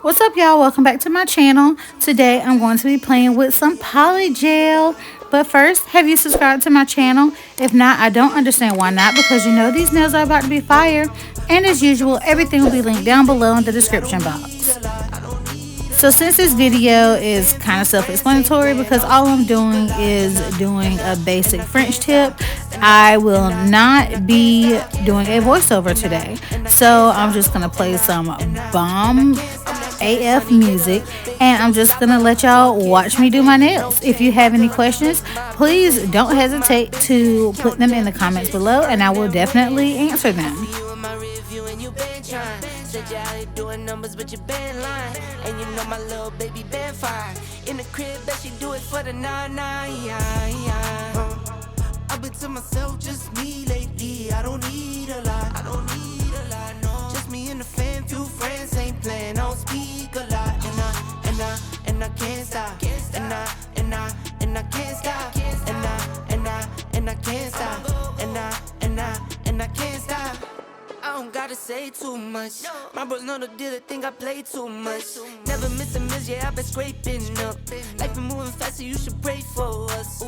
What's up, y'all? Welcome back to my channel. Today I'm going to be playing with some Polygel. But first, have you subscribed to my channel? If not, I don't understand why not, because you know these nails are about to be fire. And as usual, everything will be linked down below in the description box. So since this video is kind of self-explanatory because all I'm doing is doing a basic French tip, I will not be doing a voiceover today. So I'm just going to play some bomb AF music and I'm just going to let y'all watch me do my nails. If you have any questions, please don't hesitate to put them in the comments below and I will definitely answer them. Said you out here doing numbers, but you been lying. And you know my little baby been fine. In the crib, bet she do it for the 9-9. I've been to myself, just me lately. I don't need a lot. I don't need a lot, no. Just me and the fam, few friends ain't playing. I don't speak a lot. And I can't stop. And I can't stop. And I can't stop. And I can't stop. I don't gotta say too much. My bros know the deal, they think I play too much. Never miss a miss, yeah, I've been scraping up. Life been moving faster, you should pray for us.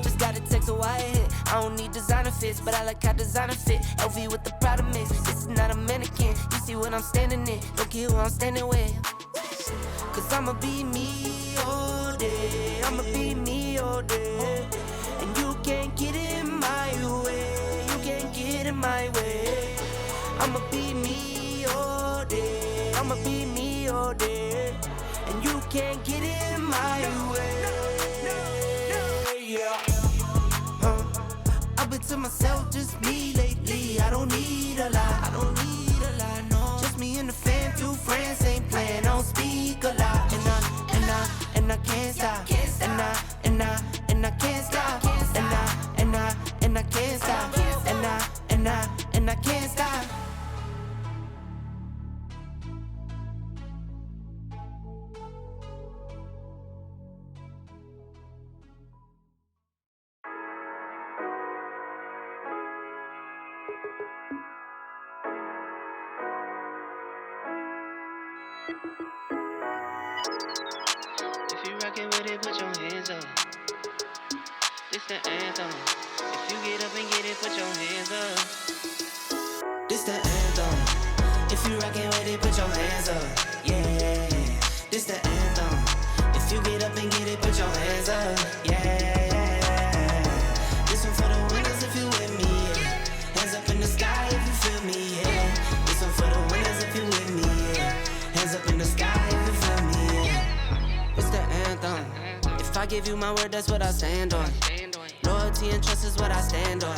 Just got a text a wire hit. I don't need designer fits, but I like how designer fit. LV with the Prada mix. This is not a mannequin. You see what I'm standing in. Don't care who I'm standing with. Cause I'ma be me all day. I'ma be me all day. And you can't get in my way. You can't get in my way. I'ma be me all day. I'ma be me all day. And you can't get in my way. Yeah. I've been to myself, just me lately. I don't need a lot. I don't need a lot, no. Just me and the fam, few friends ain't playing. I don't speak a lot. And I can't stop. And I can't stop. And I can't stop. And I can't stop. If you rockin' with it, put your hands up. This the anthem. If you get up and get it, put your hands up. This the anthem. If you rockin' with it, put your hands up. Yeah. This the anthem. If you get up and get it, put your hands up. Yeah. This one for the winners if you with me. Yeah. Hands up in the sky if you feel me. Yeah. This one for the winners if you with me. Yeah. Hands up in the sky if you feel me. Yeah. It's the anthem. If I give you my word, that's what I stand on. Loyalty and trust is what I stand on.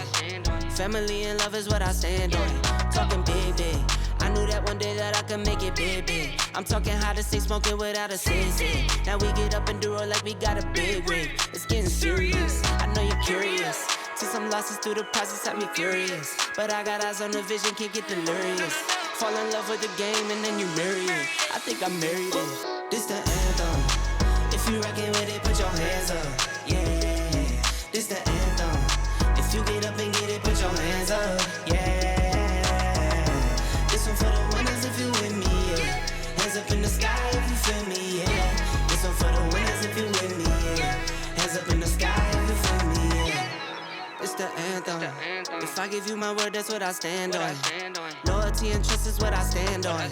Family and love is what I stand on. Talking big, big. I knew that one day that I could make it big, big. I'm talking how to stay smoking without a sissy. Now we get up and do it like we got a big rig. It's getting serious. I know you're curious. See some losses through the process had me furious. But I got eyes on the vision, can't get delirious. Fall in love with the game and then you marry it. I think I married it. This the anthem. If you rockin' with it, put your hands up. Yeah. This the anthem. If you get up and get it, put your hands up. Yeah. This one for the winners if you with me. Yeah. Hands up in the sky if you feel me. Yeah. This one for the winners if you with me. Yeah. Hands up in the sky if you feel me. Yeah. It's the anthem. If I give you my word, that's what I stand on. Loyalty and trust is what I stand on.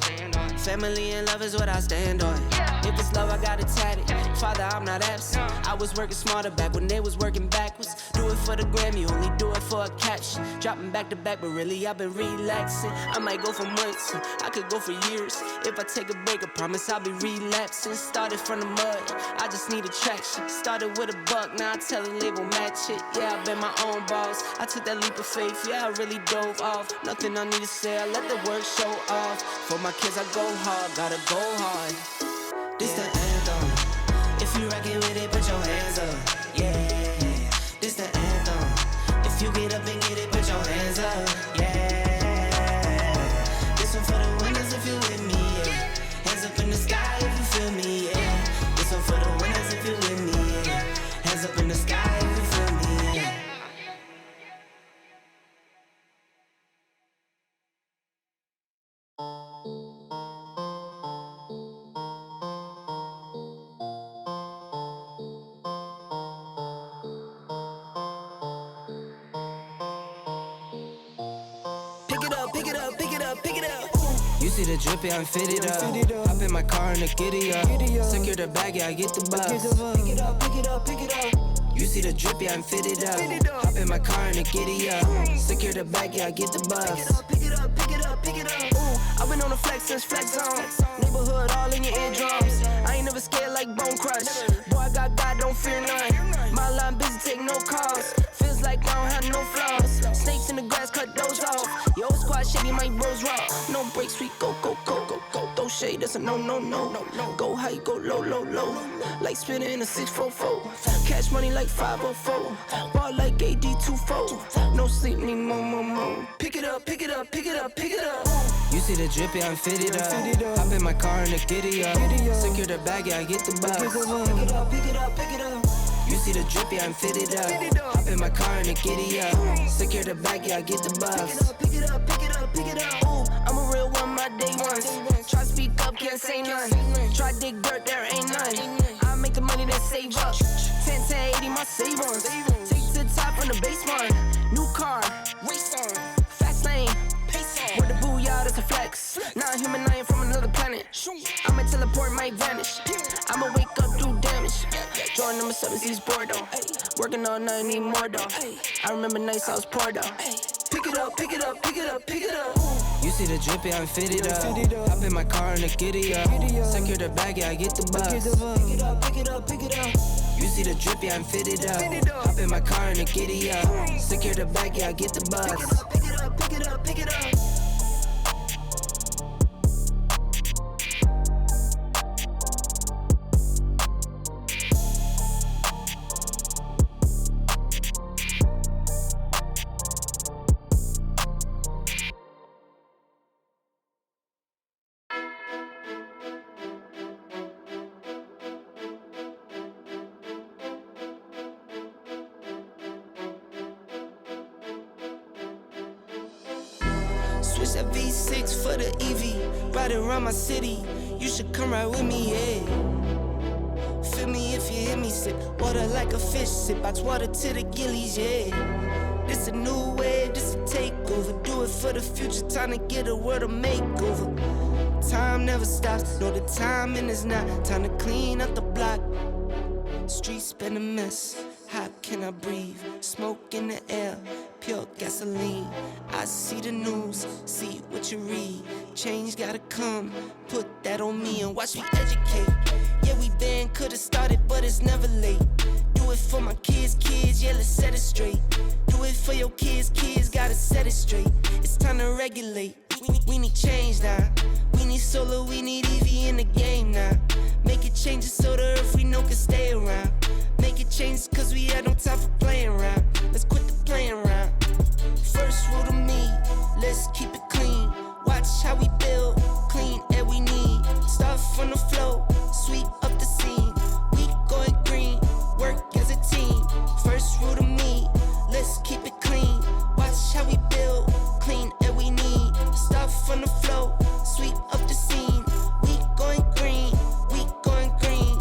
Family and love is what I stand on. If it's love, I gotta tat it. Father, I'm not absent. I was working smarter back when they was working backwards. Do it for the gram, you only do it for a caption. Dropping back to back, but really I've been relaxing. I might go for months, I could go for years. If I take a break, I promise I'll be relapsing. Started from the mud, I just need attraction. Started with a buck, now I tell the label match it. Yeah, I been my own boss. I took that leap of faith, yeah, I really dove off. Nothing I need to say, I let the work show off. For my kids, I go hard, gotta go hard. This the anthem. If you rockin' with it, put your hands up. Yeah. This the anthem. If you get up and get it, put your hands up. Yeah. This one for the winners if you with me. Yeah. Hands up in the sky if you feel me. Yeah. This one for the winners if you with me. Yeah. Hands up in the sky if you feel me. Yeah. see the drip, yeah, I'm fitted up. Hop in my car and the giddy up. Secure the bag, yeah, I get the bus. Pick it up, pick it up, pick it up. You see the drip, yeah, I'm fitted up. Hop in my car and the giddy up. Secure the bag, yeah, I get the bus. Pick it up, pick it up, pick it up, pick it up. Ooh, I've been on the flex since flex on. Neighborhood all in your eardrums. I ain't never scared like Bone Crush. Boy, I got God, don't fear none. My line busy, take no calls. Feels like I don't have no flaws. Snakes in the grass, cut those off. Yo, squad shitty, my bros raw. No breaks, we go, go, go, go, go. Throw shade, that's a no, no, no, no, no. Go high, go low, low, low. Like spinning in a 644. Cash money like 504. Ball like AD24. No sleep, need more, more, more. Pick it up, pick it up, pick it up, pick it up. You see the drip, yeah, I'm fitted up. Hop in my car and the giddy up. Secure the bag, yeah, I get the bus. Pick it up, pick it up, pick it up. You see the drip, yeah, I'm fitted up. Hop in my car and the giddy up. Secure the bag, yeah, I get the bus. Pick it up, pick it up, pick it up, pick it up. Ooh, I'm a real one, my day ones. Try speak up, can't say none. Try dig dirt, there ain't none. I make the money that save up. 10 to 80, my save ons. Take to the top on the baseline. New car, race on. Fast lane, pace on. With the booyah, that's a flex. Not human, I ain't from another planet. I'ma teleport, might vanish. I'ma wake up, do damage. Jordan number 7, he's bored though. Working all night, need more though. I remember nights I was poor though. Pick it up, pick it up, pick it up, pick it up. You see the drip, yeah, I'm fitted up. Hop in my car and the giddy up. Secure the bag, yeah, I get the bus. Pick it up, pick it up, pick it up. You see the drip, yeah, I'm fitted up. Hop in my car and the giddy up. Secure the bag, yeah, I get the bus. Pick it up, pick it up, pick it up, pick it up. Switch that V6 for the EV. Ride it around my city. You should come ride with me, yeah. Feel me if you hear me sip. Water like a fish sip. Box water to the gillies, yeah. This a new wave, this a takeover. Do it for the future, time to get a world a makeover. Time never stops, no, the timing is not. Time to clean up the block. Streets been a mess. How can I breathe? Smoke in the air, pure gasoline. I see the news, see what you read. Change gotta come, put that on me and watch me educate. Yeah, we been could've started, but it's never late. Do it for my kids, yeah, let's set it straight. Do it for your kids, gotta set it straight. It's time to regulate. We need change now. We need solar, we need EV in the game now. Make it changes so the earth we know can stay around. Make it change cause we had no time for playing around. Let's quit the playing around. First rule to me, let's keep it clean. Watch how we build, clean air we need. Start from the flow, sweep up the scene. We going green, work as a team. First rule to me, let's keep it clean. Watch how we build, clean air we need. Start from the flow, sweep up the scene. We going green, we going green.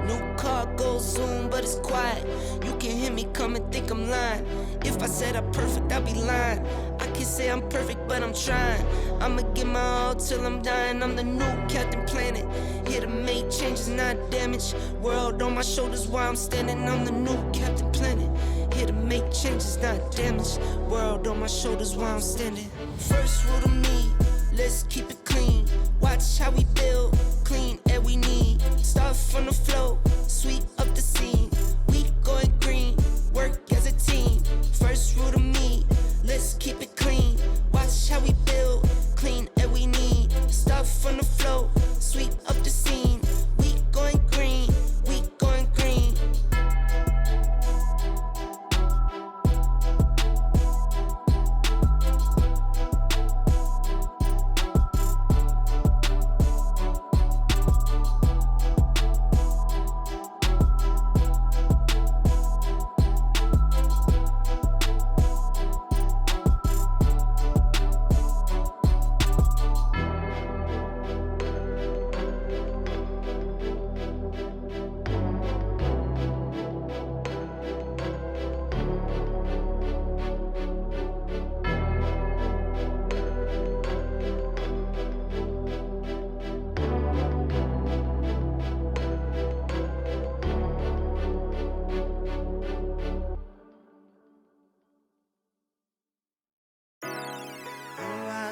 New car goes zoom, but it's quiet. You can hear me come and think I'm lying. If I said I'm perfect, I'd be lying. I can't say I'm perfect, but I'm trying. I'ma give my all till I'm dying. I'm the new Captain Planet, here to make changes, not damage. World on my shoulders while I'm standing. I'm the new Captain Planet, here to make changes, not damage. World on my shoulders while I'm standing. First rule to me, let's keep it clean. Watch how we build, clean air we need. Start from the flow, sweep up the scene. We going green, work as a team. First rule to me, let's keep it clean. Watch how we build, clean air we need. Start from the flow, sweep up the scene. We going green, we going green.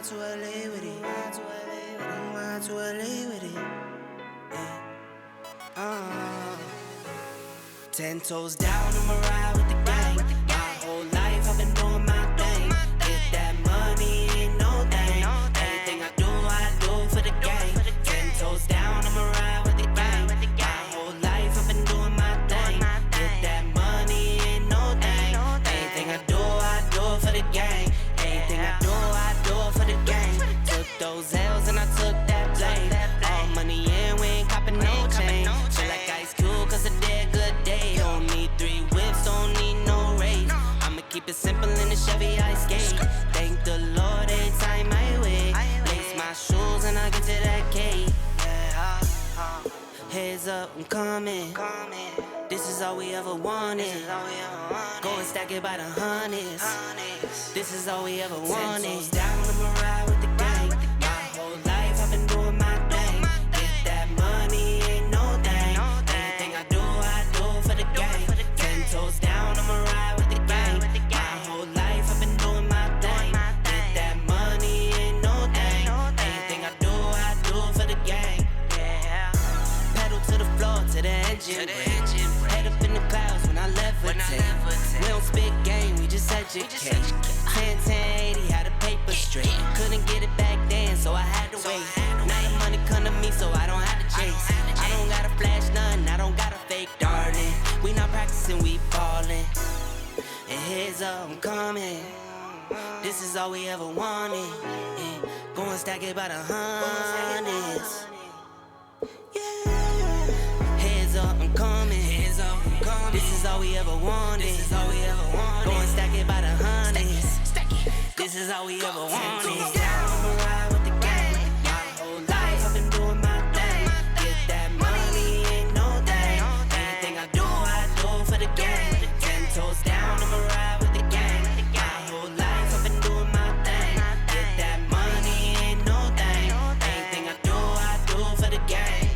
to LA with it. Ride to LA with it. Yeah. 10 toes down, I'ma ride with the gang. My whole life I've been doing my thing. Get that money, ain't no thing. Anything I do for the gang. 10 toes down, I'ma ride with the gang. My whole life I've been doing my thing. Get that money, ain't no thing. Anything I do for the gang. Anything I do for the gang. Took those L's and I took that blame. All money in, we ain't copping no chain. Feel like Ice Cube, cause a dead good day. Don't need 3 whips, don't need no race. I'ma keep it simple in the Chevy I skate. Thank the Lord every time I wait. Lace my shoes and I get to that cake. Heads up, I'm coming. This is all we ever wanted. Go and stack it by the hundreds. This is all we ever wanted. 10 toes down, I'ma ride with the gang. My whole life I've been doing my thing. Get that money, ain't no thing. Anything I do for the gang. 10 toes down, I'ma ride with the gang. My whole life I've been doing my thing. Get that money, ain't no thing. Anything I do for the gang. Pedal to the floor, to the engine. Head up in the clouds when I levitate. We don't spit game, we just educate. 10, 80, had a paper straight. Couldn't get it back then, so I had to wait. Now the money come to me, so I don't have to chase. I don't gotta flash nothing, I don't gotta fake, darling. We not practicing, we ballin'. And heads up, I'm coming. This is all we ever wanted. Yeah. Go and stack it by the hundreds. Heads up, I'm coming. This is all we ever wanted. Go and stack it by the hundreds. This is all we ever wanted. I'ma ride with the gang. My whole life I've been doing my thing. Get that money, ain't no thing. Anything I do for the gang. 10 toes down, I'ma ride with the gang. My whole life I've been doing my thing. Get that money, ain't no thing. Anything I do for the gang.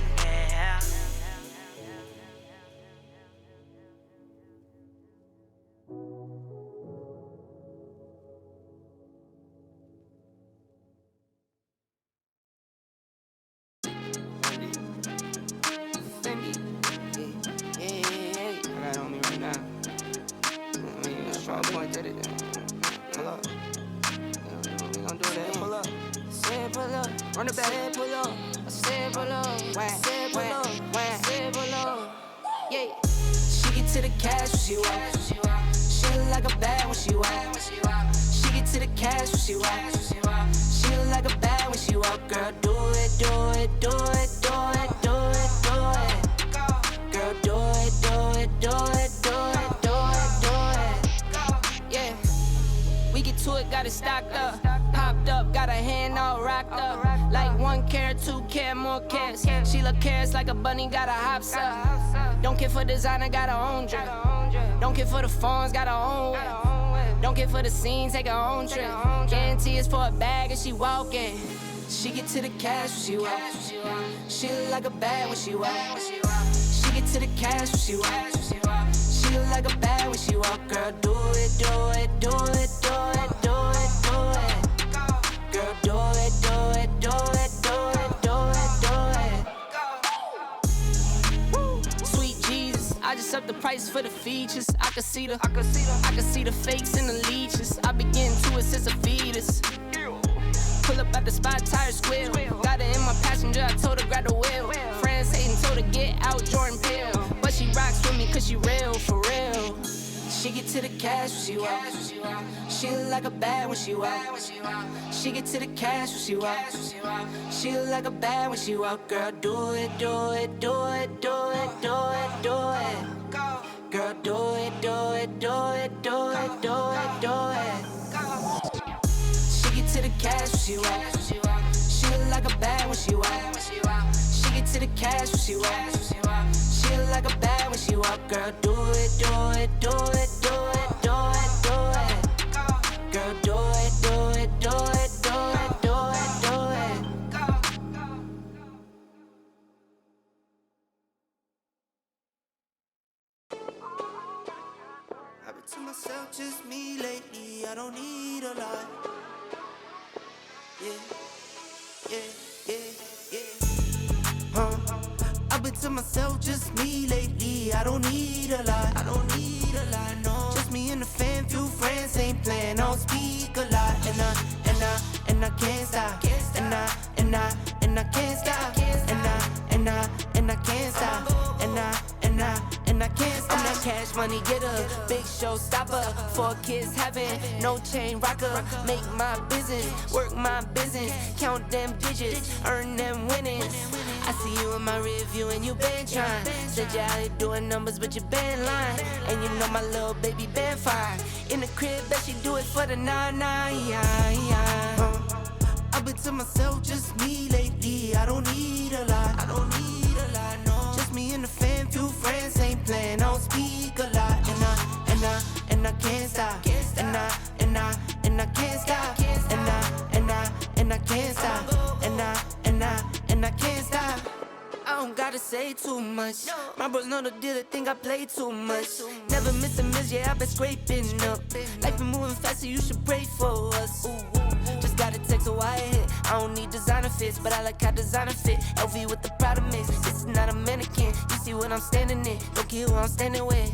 I got on me right now. I mean, strong point at it. Pull up. We gon' do that. Pull up. Say pull up. Run it back. Say pull up. I said pull up. Say pull up. Say pull up. Yeah. She get to the cash when she walk. She look like a bad when she walk. She get to the cash when she walk. She look like a bad when she walk. Girl, do it, do it, do it, do it, do it, do it. Girl, do it, do it, do it, do it, do it, do it. Yeah. We get to it, got it stocked up. Popped up, got her hand all rocked up. Like 1 carat, 2 carat, more carats. She look carrots like a bunny, got her hops up. Don't care for designer, got her own drip. Don't care for the phones, got her own whip. Don't care for the scene, take her own trip. Guarantee it's for a bag and she walking. She get to the cash when she walk. She look like a bad when she walk. She get to the cash when she walk. She look like a bad when she walk. Girl, do it, do it, do it, do it, do it, do it. Girl, do it, do it, do it, do it, do it, do it. Woo. Sweet Jesus, I just up the price for the features. I can see the fakes and the leeches. I been getting to it since a fetus. Pull up at the spot, tire squeal. Got her in my passenger, I told her grab the wheel. Friends hating, told her get out, Jordan Peele. But she rocks with me cause she real, for real. She get to the cash when she walk. She look like a bad when she walk. She get to the cash when she walk. She look like a bad when she walk. Girl, do it, do it, do it, do it, do it, do it. Girl, do it, do it, do it, do it, do it, do it. She get to the cash when she walk. She look like a bad when she walk. She get to the cash when she walk. She look like a bad when she walk. Girl, do it, do it, do it, do it, do it, do it. Girl, do it, do it, do it, do it, do it, do it. I've been to myself, just me lately. I don't need a lot. Yeah. I've been to myself, just me lately. I don't need a lot. No. Just me and the fam, few friends ain't playing. I don't speak a lot, and I can't stop. And I can't stop. And I can't stop. And I can't stop. I'm that cash money getter, big show stopper. 4 kids having, no chain rocker. Make my business, work my business. Count them digits, earn them winnings. I see you in my rear view and you been trying. Said you out here doing numbers but you been lying. And you know my little baby been fine. In the crib, bet she do it for the 9-9. I've been to myself, just me lately. I don't need a lot. No. Just me and the fam, few friends ain't playing. I don't speak a lot. And I can't stop. And I can't stop. And I can't stop. And I can't stop. I don't gotta say too much. My bros know the deal, they think I play too much. Never miss a miss, yeah, I've been scraping up. Life been moving fast, so you should pray for us. Just got a text, so I hit. I don't need designer fits, but I like how designer fit. LV with the Prada mix, this is not a mannequin. You see what I'm standing in, don't care who I'm standing with.